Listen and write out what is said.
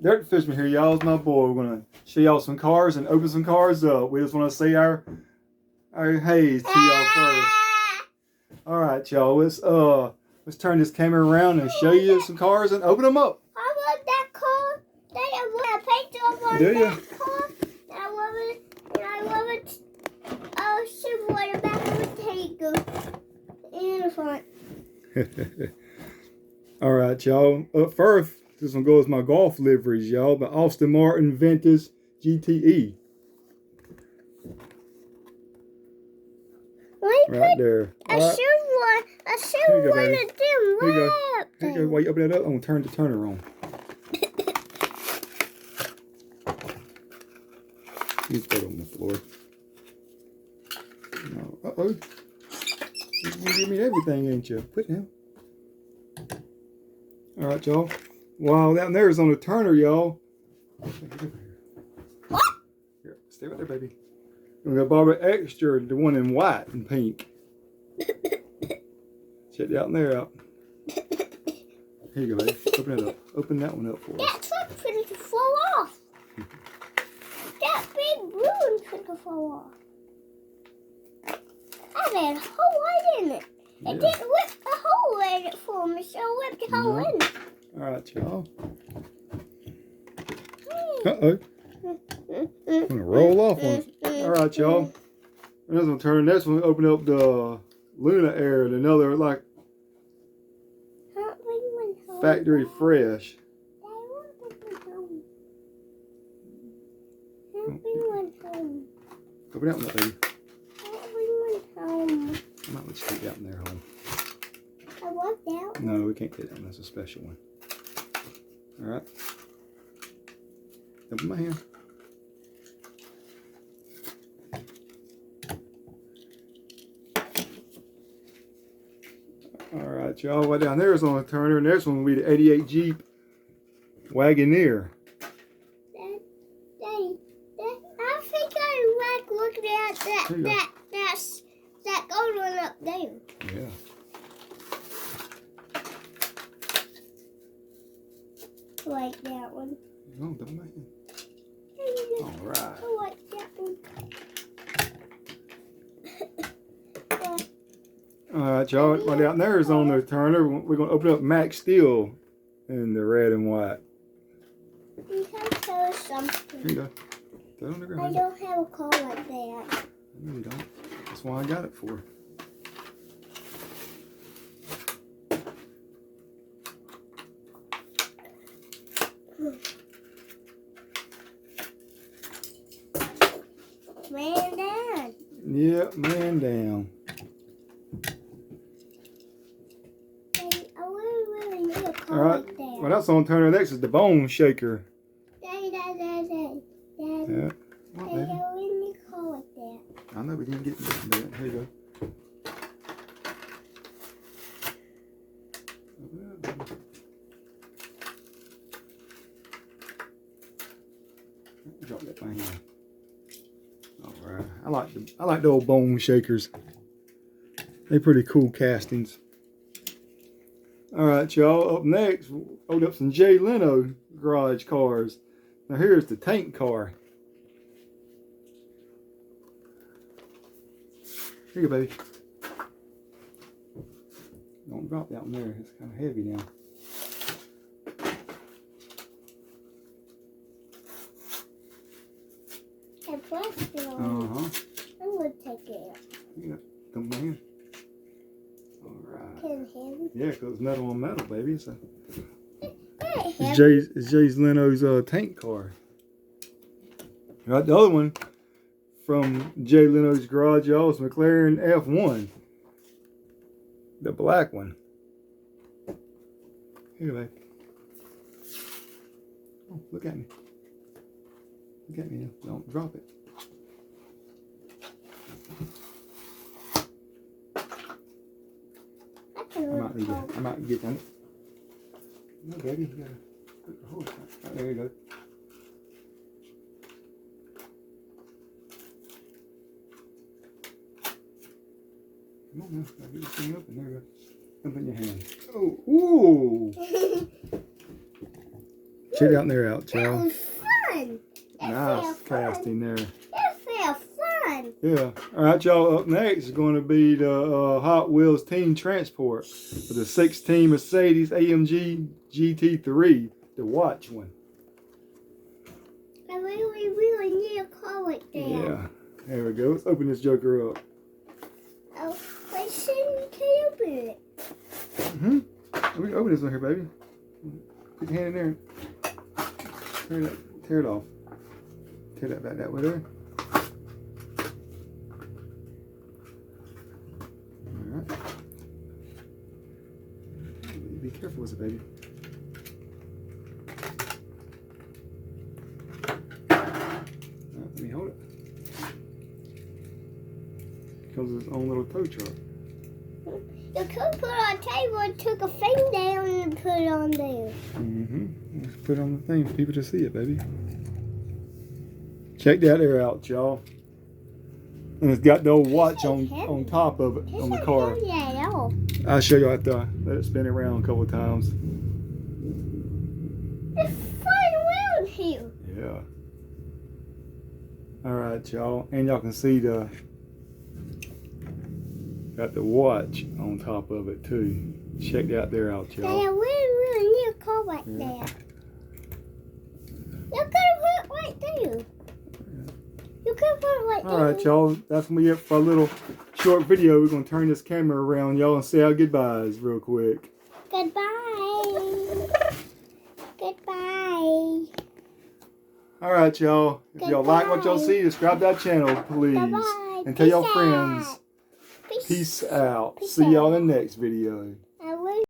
Dirt Fisherman here, y'all. It's my boy. We're gonna show y'all some cars and open some cars up. We just want to say our haze to y'all first. All right, y'all. Let's turn this camera around and show you some cars and open them up. I love that car. I want to paint on Do you? that car. I love it. And I love it. Super on the back of the tank in the front. All right, y'all. Up first, this one goes my golf liveries, y'all. The Aston Martin Ventus GTE. Right there. I should want to do Here you go. lap. Here you go. While you open it up, I'm gonna turn the turner on. You put it on the floor. No. Uh-oh. You give me everything, ain't you? Put it down. All right, y'all. Wow, down there is on the turner, y'all. Here, stay right there, baby. We got Barber Extra, the one in white and pink. Check that one there out. Here you go, baby. Open it up. Open that one up for us. That truck's going to fall off. That big balloon's going to fall off. I've had a hole right in it. Yeah. It didn't whip a hole in it for me, so I whipped a hole in it. All right, y'all. Uh-oh. I'm gonna roll off on us. All right, y'all. And this one turn. Next one, open up the Luna Air, another like factory fresh. Open that one up, baby. I might let you take that one there home. I want that one. No, we can't take that one. That's a special one. All right. Open my hand. All right, y'all. Right down there is on the turner. Next one will be the 88 Jeep Wagoneer. Daddy, I think I like looking at that gold one up there. Yeah. Like that one. Oh, don't mind. All right. I like that one. All right, y'all. Right down there is on the turner. We're gonna open up Max Steel in the red and white. You can tell us something. Here you go. Throw it on the I ground. don't have a car like that. No, you don't. That's why I got it for. Man down. Yep, man down. Daddy, I really need a All car right. like that. Well, that's on turner. Next is the Bone Shaker. Daddy. Yeah. What, Daddy, baby? I really need a car like that. I know we didn't get this bit. Here you go. Drop that thing on. All right. I like the old Bone Shakers. They're pretty cool castings. All right, y'all. Up next, we'll open up some Jay Leno garage cars. Now here's the tank car. Here you go, baby. Don't drop that one there. It's kind of heavy now. And plastic on Uh-huh. it. I'm going to take it out. You got them man. All right. Kind of heavy. Yeah, because it's metal on metal, baby. So Very it's heavy. Jay's Leno's tank car. Right, the other one from Jay Leno's garage, y'all, is McLaren F1. The black one. Here, babe. Oh, look at me. Look at me now. Don't drop it. I might get on it. No, baby, you gotta put the hose right there. You go. Come on now, gotta get this thing open. There you go. Open your hand. Oh, ooh! Check that there out, That y'all. was fun. Nice casting there. That felt fun. Yeah. All right, y'all. Up next is going to be the Hot Wheels Team Transport for the 16 Mercedes AMG GT3, the watch one. I really need a car like that. Yeah. There we go. Let's open this joker up. Oh, why shouldn't you open it? We can open this one here, baby. Put your hand in there. Tear it off. Tear that back that way there. Alright. Be careful with it, baby. Alright, let me hold it. Comes with its own little tow truck. You could put it on a table and took a thing down and put it on there. Let's put it on the thing for people to see it, baby. Check that there out, y'all. And it's got the old watch on top of it on the car. Yeah, no. I'll show you after I let it spin around a couple of times. It's flying around here. Yeah. Alright, y'all. And y'all can see got the watch on top of it too. Check that there out, Dad, y'all. I really need a car like that. You could have put it right there. You could have put it right there. Alright, y'all. That's gonna be it for a little short video. We're gonna turn this camera around, y'all, and say our goodbyes real quick. Goodbye. Goodbye. Alright, y'all. If y'all like what y'all see, subscribe to our channel, please. Bye-bye. And tell your Peace friends. out. Peace out. Peace See y'all out. in the next video.